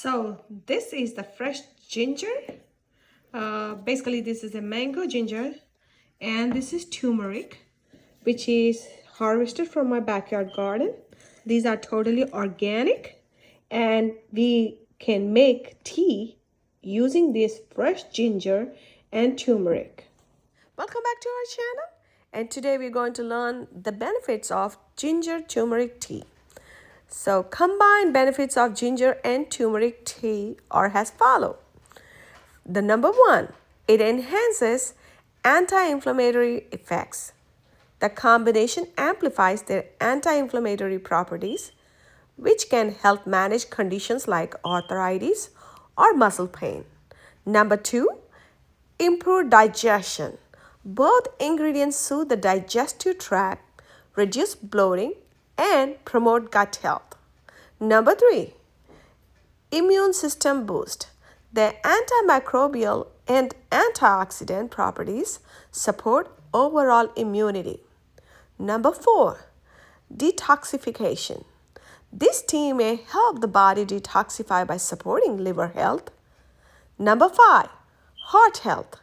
So this is the fresh ginger. Basically, this is a mango ginger, and this is turmeric, which is harvested from my backyard garden. These are totally organic, and we can make tea using this fresh ginger and turmeric. Welcome back to our channel, and today we're going to learn the benefits of ginger turmeric tea. So combined benefits of ginger and turmeric tea are as follow. The number one, it enhances anti-inflammatory effects. The combination amplifies their anti-inflammatory properties, which can help manage conditions like arthritis or muscle pain. Number two, improve digestion. Both ingredients soothe the digestive tract, reduce bloating, and promote gut health. Number three, immune system boost. The antimicrobial and antioxidant properties support overall immunity. Number four, detoxification. This tea may help the body detoxify by supporting liver health. Number five, heart health.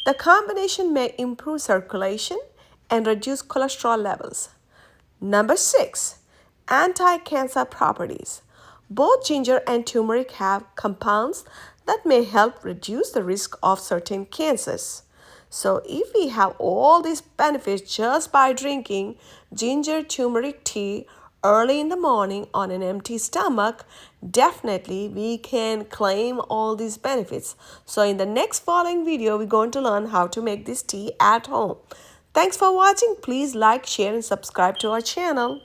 The combination may improve circulation and reduce cholesterol levels. Number six, anti-cancer properties. Both ginger and turmeric have compounds that may help reduce the risk of certain cancers. So if we have all these benefits just by drinking ginger turmeric tea early in the morning on an empty stomach, definitely we can claim all these benefits. So in the next following video, we're going to learn how to make this tea at home. Thanks for watching. Please like, share, and subscribe to our channel.